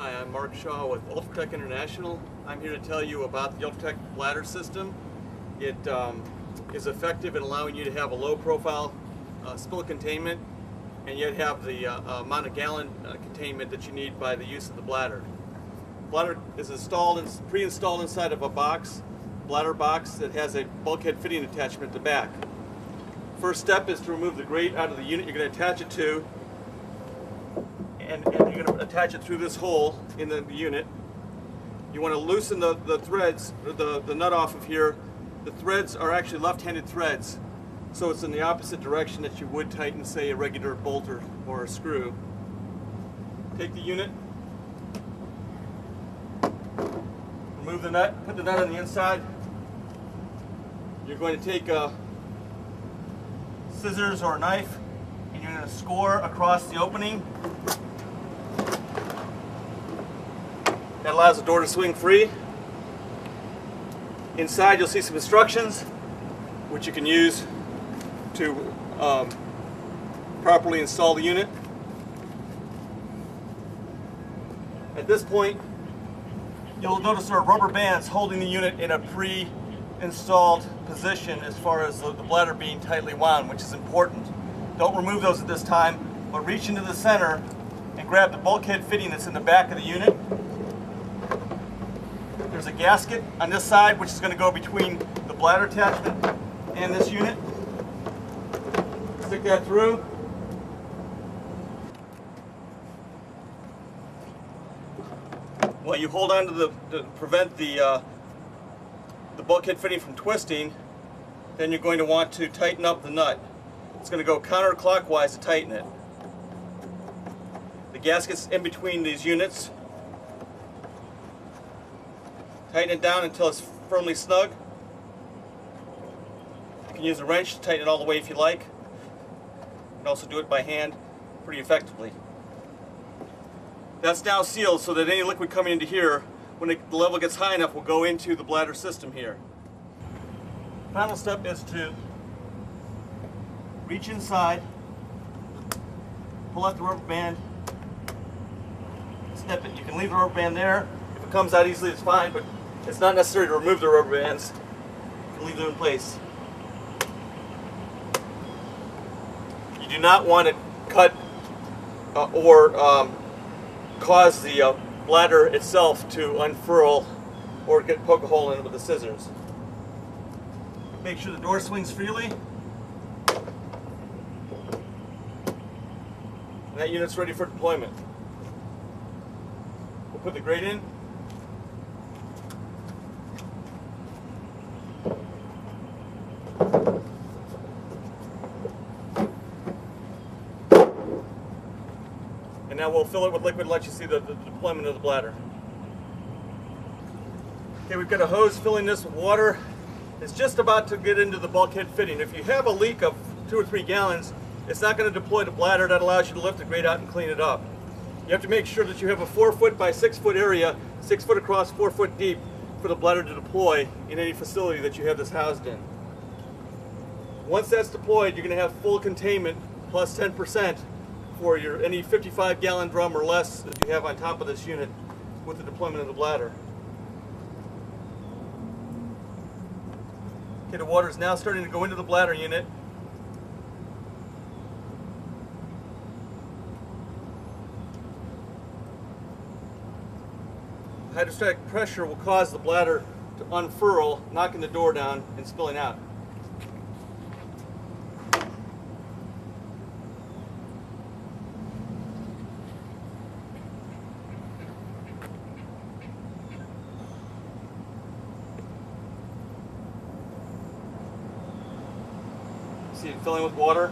Hi, I'm Mark Shaw with Ultratech International. I'm here to tell you about the Ultratech bladder system. It is effective in allowing you to have a low profile spill containment and yet have the amount of gallon containment that you need by the use of the bladder. The bladder is pre-installed inside of a bladder box that has a bulkhead fitting attachment at the back. First step is to remove the grate out of the unit you're going to attach it to, and you're going to attach it through this hole in the unit. You want to loosen the threads, or the nut off of here. The threads are actually left-handed threads, so it's in the opposite direction that you would tighten, say, a regular bolt or a screw. Take the unit, remove the nut, put the nut on the inside. You're going to take scissors or a knife, and you're going to score across the opening. That allows the door to swing free. Inside you'll see some instructions which you can use to properly install the unit. At this point, you'll notice there are rubber bands holding the unit in a pre-installed position as far as the bladder being tightly wound, which is important. Don't remove those at this time, but reach into the center and grab the bulkhead fitting that's in the back of the unit. There's a gasket on this side which is going to go between the bladder attachment and this unit. Stick that through. While you hold on to prevent the bulkhead fitting from twisting, then you're going to want to tighten up the nut. It's going to go counterclockwise to tighten it. The gasket's in between these units. Tighten it down until it's firmly snug. You can use a wrench to tighten it all the way if you like. You can also do it by hand pretty effectively. That's now sealed so that any liquid coming into here, when the level gets high enough, will go into the bladder system here. Final step is to reach inside, pull out the rubber band, snip it. You can leave the rubber band there. If it comes out easily, it's fine, but it's not necessary to remove the rubber bands. You can leave them in place. You do not want to cut or cause the bladder itself to unfurl or poke a hole in it with the scissors. Make sure the door swings freely. And that unit's ready for deployment. We'll put the grate in. And now we'll fill it with liquid and let you see the deployment of the bladder. Okay, we've got a hose filling this with water. It's just about to get into the bulkhead fitting. If you have a leak of 2 or 3 gallons, it's not going to deploy the bladder. That allows you to lift the grate out and clean it up. You have to make sure that you have a 4-foot by 6-foot area, 6 foot across, 4 foot deep, for the bladder to deploy in any facility that you have this housed in. Once that's deployed, you're going to have full containment plus 10% for any 55-gallon drum or less that you have on top of this unit with the deployment of the bladder. Okay, the water is now starting to go into the bladder unit. Hydrostatic pressure will cause the bladder to unfurl, knocking the door down and spilling out. See it filling with water.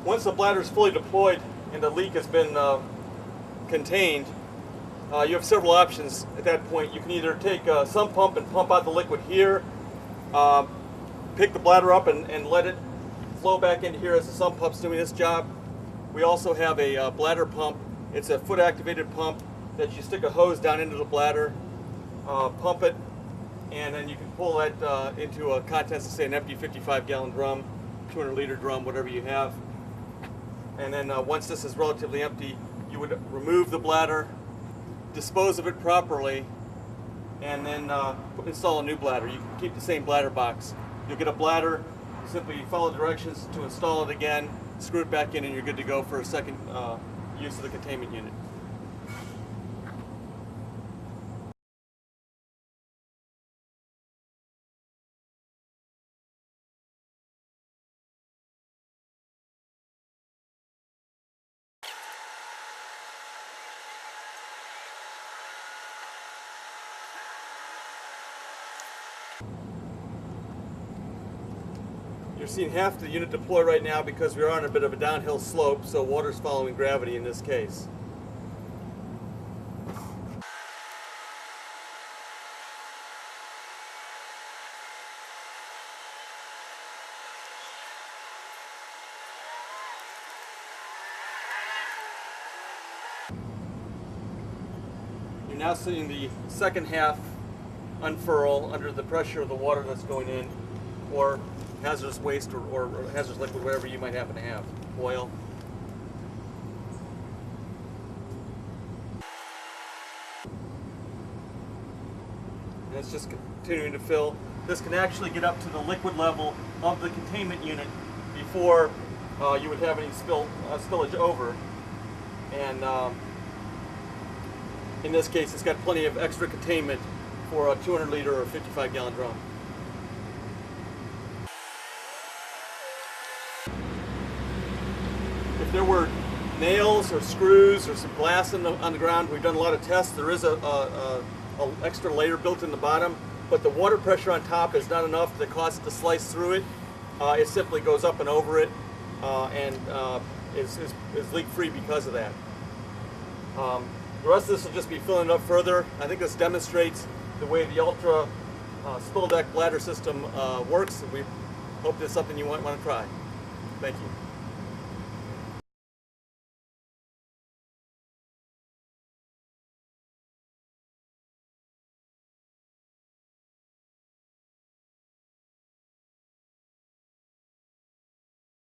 Once the bladder is fully deployed and the leak has been contained, you have several options at that point. You can either take a sump pump and pump out the liquid here, pick the bladder up and let it flow back into here as the sump pump's doing this job. We also have a bladder pump. It's a foot activated pump that you stick a hose down into the bladder, pump it, and then you can pull that into a contents of, say, an empty 55-gallon drum, 200-liter drum, whatever you have. And then once this is relatively empty, you would remove the bladder, dispose of it properly, and then install a new bladder. You can keep the same bladder box. You'll get a bladder, you simply follow directions to install it again, screw it back in, and you're good to go for a second use of the containment unit. You're seeing half the unit deploy right now because we are on a bit of a downhill slope, so water's following gravity in this case. You're now seeing the second half unfurl under the pressure of the water that's going in, or hazardous waste or hazardous liquid, whatever you might happen to have, oil. And it's just continuing to fill. This can actually get up to the liquid level of the containment unit before you would have any spillage over. And in this case, it's got plenty of extra containment for a 200-liter or 55-gallon drum. If there were nails or screws or some glass on the ground, we've done a lot of tests. There is a extra layer built in the bottom, but the water pressure on top is not enough to cause it to slice through it. It simply goes up and over it and is leak-free because of that. The rest of this will just be filling it up further. I think this demonstrates the way the Ultra spill deck bladder system works. We hope this is something you want to try. Thank you.